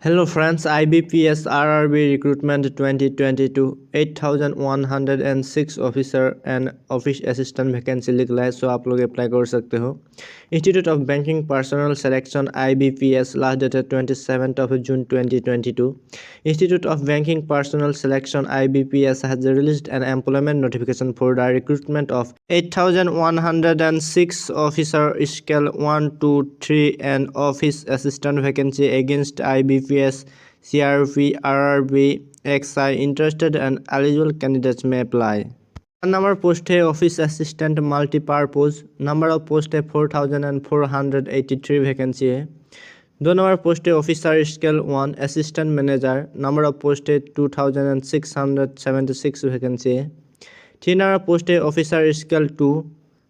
Hello friends, IBPS RRB Recruitment 2022 8106 officer and office assistant vacancy निकला है, so आप लोग अप्लाई कर सकते हो। Institute of banking personnel selection IBPS, last date है 27 June 2022। Institute of banking personnel selection IBPS has released an employment notification for the recruitment of 8106 officer scale 1 to 3 and office assistant vacancy against IBPS CRP RRB XI. Interested and eligible candidates may apply. Number post है office assistant multipurpose. Number of post है 4483 vacancy है। 2 number post है officer scale 1 assistant manager. Number of post है 2676 vacancy है। 3 number post है officer scale 2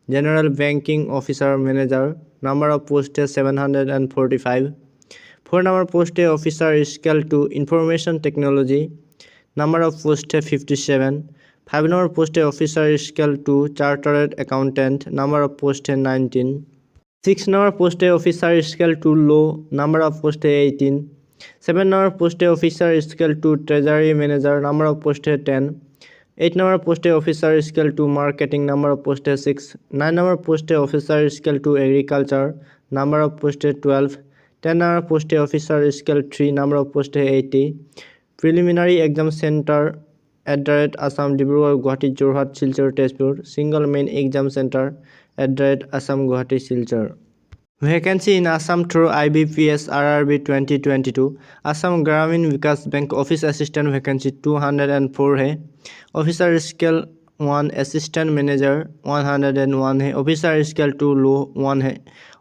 general banking officer manager. Number of post है 745। 4 number post है officer scale 2 information technology. Number of post है 57। 5 number post है officer scale 2 chartered accountant. Number of post है 19। 6 number post है officer scale 2 low. Number of post है 18। 7 number post है officer scale 2 treasury manager. Number of post है 10। 8 number post है officer scale 2 marketing. Number of post है 6। 9 number post है officer scale 2 agriculture. Number of post है 12। 10 number post है officer scale 3। Number of post है 80। Preliminary exam centre @Assam, Dibrugarh, Guwahati, Jorhat, Silchar, Tezpur. Single main exam centre @Assam, Guwahati, Silchar. Vacancy in Assam through IBPS RRB 2022। Assam ग्रामीण विकास bank office assistant vacancy 204 है। Officer scale 1 assistant manager 101 है। Officer scale 2 लो 1 है।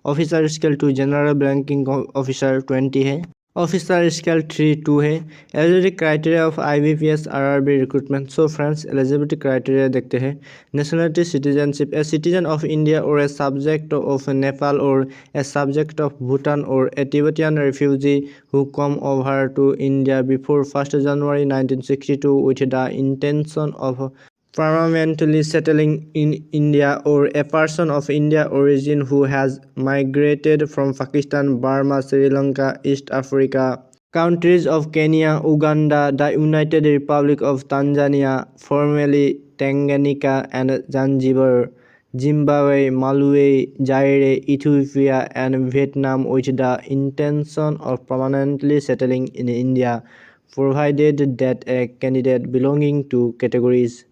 Officer scale 2 general banking officer 20 है। Officer scale 3 2 है। Eligibility criteria of IBPS RRB recruitment. So friends, eligibility criteria देखते हैं। Nationality citizenship, a citizen of India और a subject of Nepal और a subject of Bhutan और a Tibetan refugee who come over to India before 1 January 1962 with the intention of permanently settling in India, or a person of Indian origin who has migrated from Pakistan, Burma, Sri Lanka, East Africa, countries of Kenya, Uganda, the United Republic of Tanzania, formerly Tanganyika and Zanzibar, Zimbabwe, Malawi, Zaire, Ethiopia, and Vietnam with the intention of permanently settling in India, provided that a candidate belonging to categories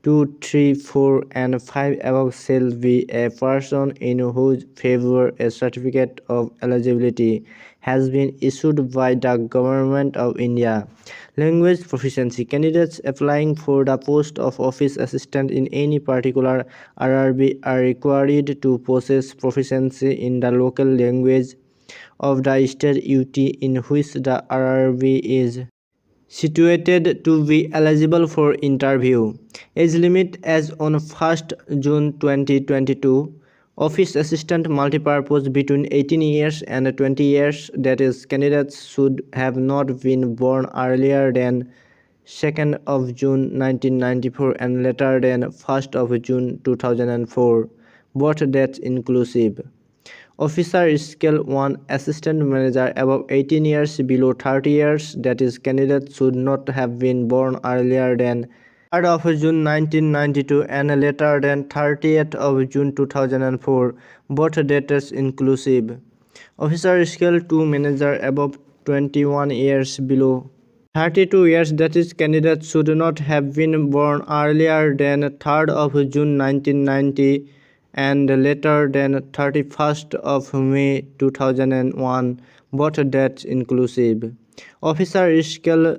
2, 3, 4, and 5 above shall be a person in whose favor a certificate of eligibility has been issued by the Government of India. Language proficiency. Candidates applying for the post of office assistant in any particular RRB are required to possess proficiency in the local language of the state UT in which the RRB is situated to be eligible for interview. Age limit as on 1 June 2022. Office assistant multipurpose between 18 years and 20 years, that is, candidates should have not been born earlier than 2nd of June 1994 and later than 1st of June 2004, both dates inclusive. Officer scale 1 assistant manager above 18 years, below 30 years, that is, candidates should not have been born earlier than 3rd of June 1992 and later than 30th of June 2004, both dates inclusive. Officer scale 2 manager above 21 years, below 32 years, that is, candidates should not have been born earlier than 3rd of June 1990 and later than 31st of May 2001, both dates inclusive. Officer scale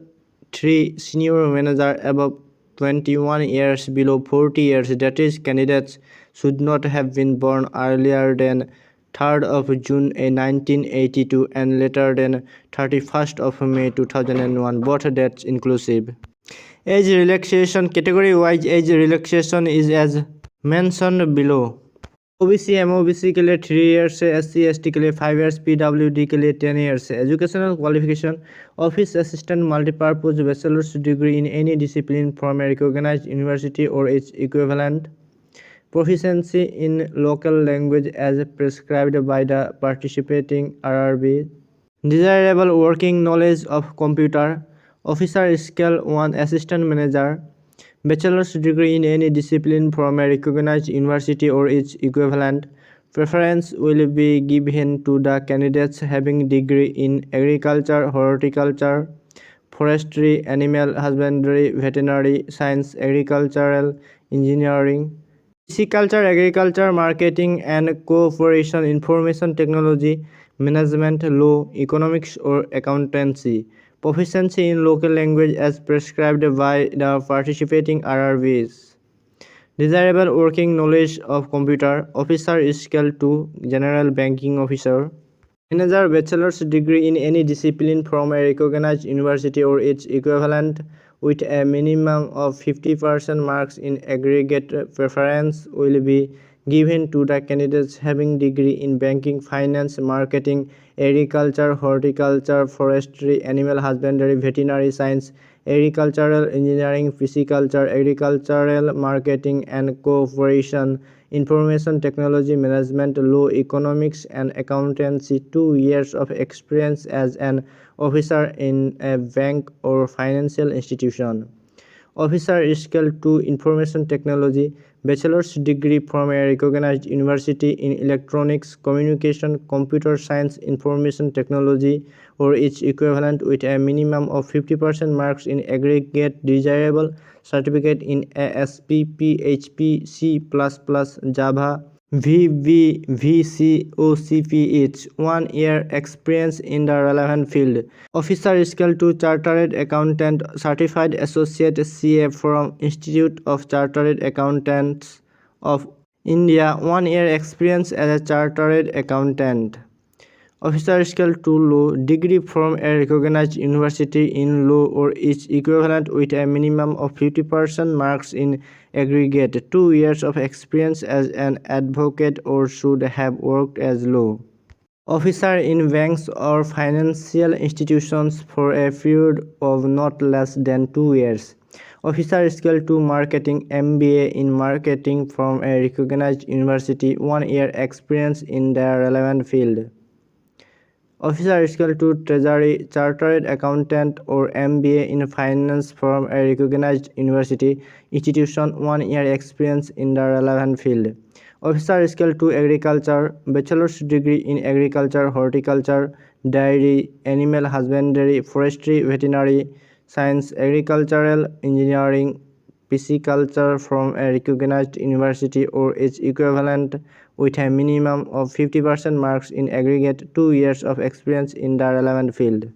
3 senior manager above 21 years, below 40 years, that is, candidates should not have been born earlier than 3rd of June 1982 and later than 31st of May 2001, both dates inclusive. Age relaxation. Category wise age relaxation is as mentioned below. OBC MOBC के लिए 3 years है। SC ST के लिए 5 years, PWD के लिए 10 years है। Educational qualification office assistant multipurpose bachelor's degree in any discipline from a recognised university और its equivalent. Proficiency in local language as prescribed by the participating RRB. Desirable working knowledge of computer. Officer Skill 1 Assistant Manager. Bachelor's degree in any discipline from a recognized university or its equivalent. Preference will be given to the candidates having degree in agriculture, horticulture, forestry, animal husbandry, veterinary science, agricultural engineering, pisciculture, agriculture, marketing and cooperation, information technology, management, law, economics or accountancy. Proficiency in local language as prescribed by the participating RRBs. Desirable working knowledge of computer. Officer Skill 2 General Banking Officer. Manager bachelor's degree in any discipline from a recognized university or its equivalent with a minimum of 50% marks in aggregate. Preference will be given to the candidates having degree in banking, finance, marketing, agriculture, horticulture, forestry, animal husbandry, veterinary science, agricultural engineering, pisciculture, agricultural marketing and cooperation, information technology, management, law, economics and accountancy, 2 years of experience as an officer in a bank or financial institution. Officer Skill 2 Information Technology, bachelor's degree from a recognized university in electronics, communication, computer science, information technology or its equivalent with a minimum of 50% marks in aggregate. Desirable certificate in ASP, PHP, C++, Java, VB, VCOCPH, 1 year experience in the relevant field. Officer Skill 2 Chartered Accountant, Certified Associate CA from Institute of Chartered Accountants of India, 1 year experience as a Chartered Accountant. Officer Skill 2 Law, degree from a recognized university in law or its equivalent with a minimum of 50% marks in aggregate, 2 years of experience as an advocate or should have worked as law officer in banks or financial institutions for a period of not less than 2 years. Officer Skill 2 Marketing, MBA in Marketing from a recognized university, 1 year experience in the relevant field. Officer Skill 2 Treasury, Chartered Accountant or MBA in Finance from a recognized university institution, 1 year experience in the relevant field. Officer Skill 2 Agriculture, Bachelor's degree in Agriculture, Horticulture, Dairy, Animal Husbandry, Forestry, Veterinary Science, Agricultural Engineering, pisciculture from a recognized university or its equivalent with a minimum of 50% marks in aggregate, 2 years of experience in the relevant field.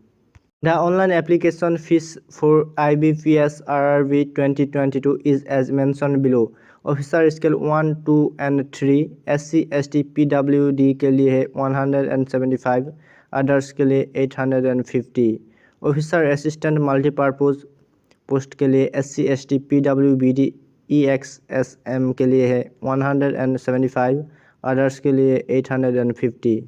The online application fees for IBPS RRB 2022 is as mentioned below. Officer Skill 1, 2 and 3 SC ST PWD के लिए 175, others के लिए 850. Officer assistant multipurpose post के लिए SC ST PWBD EXSM के लिए है 175, others के लिए 850.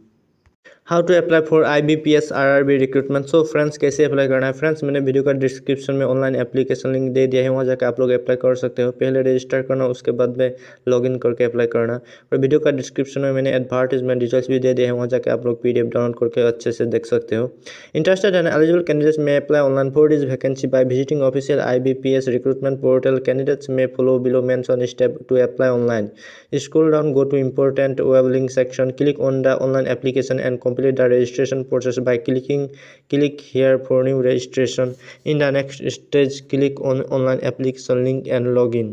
How to apply for IBPS RRB recruitment. So friends, कैसे अप्लाई करना है. फ्रेंड्स, मैंने वीडियो का डिस्क्रिप्शन में ऑनलाइन एप्लीकेशन लिंक दे दिया है, वहाँ जाकर आप लोग अप्लाई कर सकते हो. पहले रजिस्टर करना, उसके बाद में लॉगिन करके अप्लाई करना. और वीडियो का डिस्क्रिप्शन में मैंने एडवर्टाइजमेंट डिटेल्स भी दे दिए हैं, वहाँ जाकर आप लोग PDF डाउनलोड करके अच्छे से देख सकते हो. Interested and eligible candidates may apply online for this vacancy by visiting official IBPS recruitment portal. Candidates may follow below mention step to apply online. Scroll down, go to important web link section, click on the online application and complete the registration process by click here for new registration. In the next stage, click on online application link and login.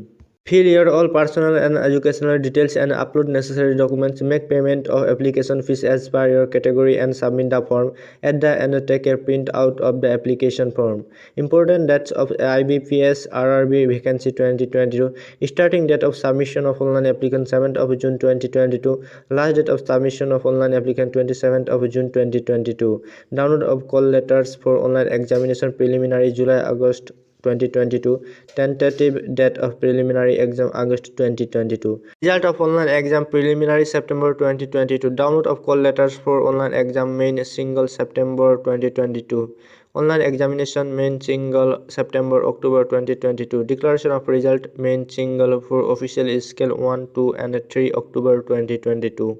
Fill your all personal and educational details and upload necessary documents. Make payment of application fees as per your category and submit the form. At the end, take a print out of the application form. Important dates of IBPS RRB Vacancy 2022. Starting date of submission of online applicant 7th of June 2022. Last date of submission of online applicant 27th of June 2022. Download of call letters for online examination preliminary July-August 2022. Tentative date of preliminary exam August 2022. Result of online exam preliminary September 2022. Download of call letters for online exam main single September 2022. Online examination main single September October 2022. Declaration of result main single for official scale 1, 2 and 3 October 2022.